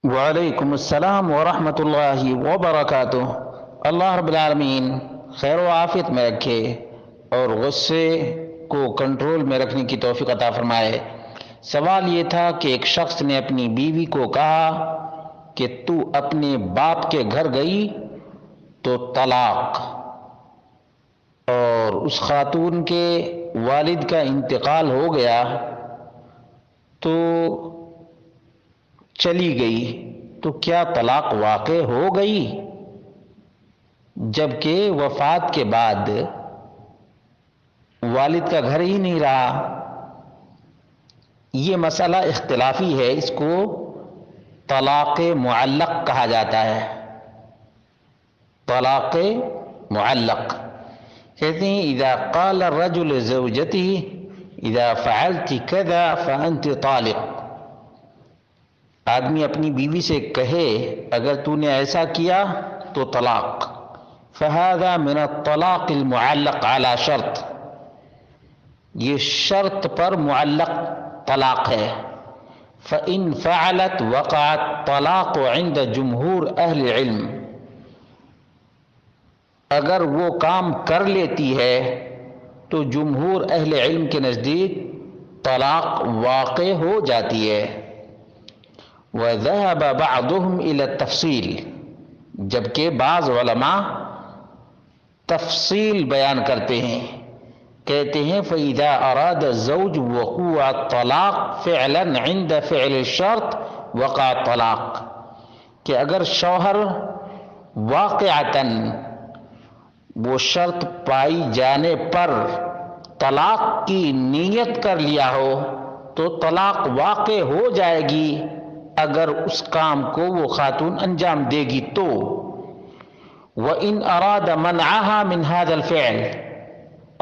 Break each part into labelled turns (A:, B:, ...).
A: وعلیکم السلام ورحمۃ اللہ وبرکاتہ۔ اللہ رب العالمین خیر و عافیت میں رکھے اور غصے کو کنٹرول میں رکھنے کی توفیق عطا فرمائے۔ سوال یہ تھا کہ ایک شخص نے اپنی بیوی کو کہا کہ تو اپنے باپ کے گھر گئی تو طلاق، اور اس خاتون کے والد کا انتقال ہو گیا تو چلی گئی، تو کیا طلاق واقع ہو گئی؟ جبکہ وفات کے بعد والد کا گھر ہی نہیں رہا۔ یہ مسئلہ اختلافی ہے، اس کو طلاق معلق کہا جاتا ہے۔ طلاق معلق کہتے ہیں اذا قال الرجل لزوجته اذا فعلت كذا فانت طالق، آدمی اپنی بیوی سے کہے اگر تو نے ایسا کیا تو طلاق۔ فهذا من الطلاق المعلق على شرط، یہ شرط پر معلق طلاق ہے۔ فإن فعلت وقع الطلاق عند جمہور اہل العلم، اگر وہ کام کر لیتی ہے تو جمہور اہل علم کے نزدیک طلاق واقع ہو جاتی ہے۔ وَذَهَبَ بَعْضُهُمْ إِلَى التَّفْصِيلِ، جبکہ بعض علماء تفصیل بیان کرتے ہیں، کہتے ہیں فَإِذَا أَرَادَ الزَّوْجُ وَقُوعَ الطَّلَاقِ فِعْلًا عِنْدَ فِعْلِ الشَّرْطِ وَقَعَ الطَّلَاقِ، کہ اگر شوہر واقعتاً وہ شرط پائی جانے پر طلاق کی نیت کر لیا ہو تو طلاق واقع ہو جائے گی اگر اس کام کو وہ خاتون انجام دے گی تو۔ وَإِنْ أَرَادَ مَنْعَهَا مِنْ هَذَا الْفِعْلِ،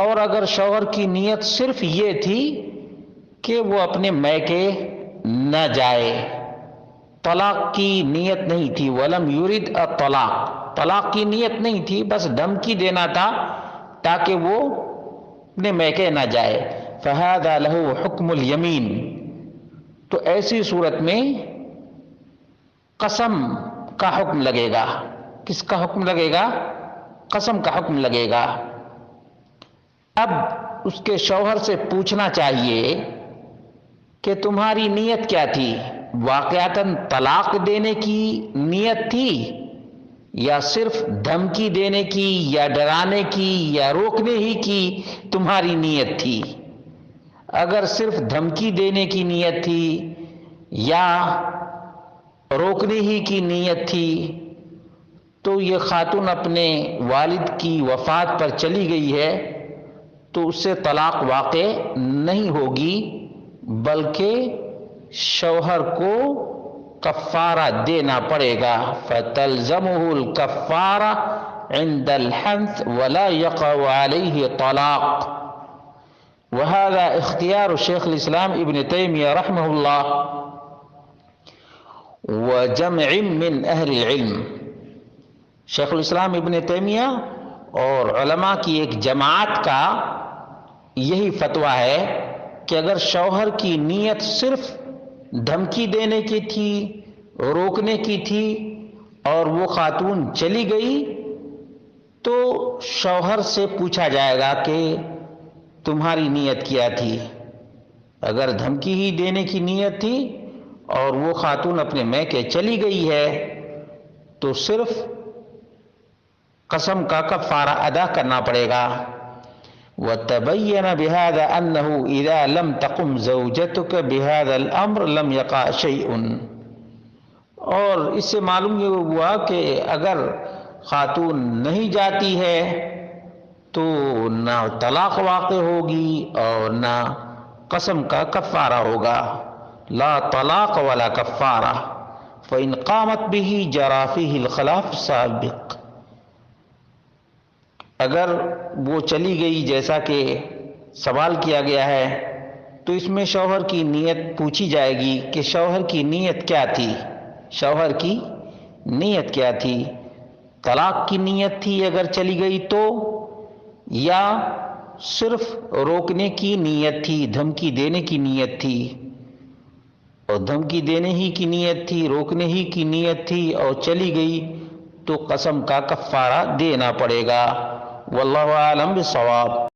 A: اور اگر شوہر کی نیت صرف یہ تھی کہ وہ اپنے میکے نہ جائے، طلاق کی نیت نہیں تھی، وَلَمْ يُرِدْ الطلاق، طلاق کی نیت نہیں تھی، بس دھمکی دینا تھا تاکہ وہ اپنے میکے نہ جائے، فَهَذَا لَهُ حُكْمُ الْيَمِينِ، تو ایسی صورت میں قسم کا حکم لگے گا۔ کس کا حکم لگے گا؟ قسم کا حکم لگے گا۔ اب اس کے شوہر سے پوچھنا چاہیے کہ تمہاری نیت کیا تھی؟ واقعتاً طلاق دینے کی نیت تھی یا صرف دھمکی دینے کی یا ڈرانے کی یا روکنے ہی کی تمہاری نیت تھی؟ اگر صرف دھمکی دینے کی نیت تھی یا روکنے ہی کی نیت تھی تو یہ خاتون اپنے والد کی وفات پر چلی گئی ہے تو اس سے طلاق واقع نہیں ہوگی، بلکہ شوہر کو کفارہ دینا پڑے گا۔ فَتَلْزَمُهُ الْكَفَّارَةُ عِنْدَ الْحَنْثِ وَلَا يَقَعُ عَلَيْهِ طَلَاقٌ، وَهَذَا اختیار شیخ الاسلام ابن تیمیہ رحمہ اللہ وجمع من اہل العلم، شیخ الاسلام ابن تیمیہ اور علماء کی ایک جماعت کا یہی فتویٰ ہے کہ اگر شوہر کی نیت صرف دھمکی دینے کی تھی، روکنے کی تھی اور وہ خاتون چلی گئی تو شوہر سے پوچھا جائے گا کہ تمہاری نیت کیا تھی؟ اگر دھمکی ہی دینے کی نیت تھی اور وہ خاتون اپنے میکے چلی گئی ہے تو صرف قسم کا کفارہ ادا کرنا پڑے گا۔ وَتَبَيَّنَ بِهَذَا أَنَّهُ إِذَا لَمْ تَقُمْ زَوْجَتُكَ بِهَذَا الْأَمْرِ لَمْ يَقَعْ شَيْءٌ، اور اس سے معلوم یہ ہوا کہ اگر خاتون نہیں جاتی ہے تو نہ طلاق واقع ہوگی اور نہ قسم کا کفارہ ہوگا۔ لا طلاق ولا کفارہ، فإن قامت به جرى فيه الخلاف السابق، اگر وہ چلی گئی جیسا کہ سوال کیا گیا ہے تو اس میں شوہر کی نیت پوچھی جائے گی کہ شوہر کی نیت کیا تھی؟ شوہر کی نیت کیا تھی؟ طلاق کی نیت تھی اگر چلی گئی تو، یا صرف روکنے کی نیت تھی، دھمکی دینے کی نیت تھی؟ اور دھمکی دینے ہی کی نیت تھی، روکنے ہی کی نیت تھی اور چلی گئی تو قسم کا کفارہ دینا پڑے گا۔ واللہ اعلم بالصواب۔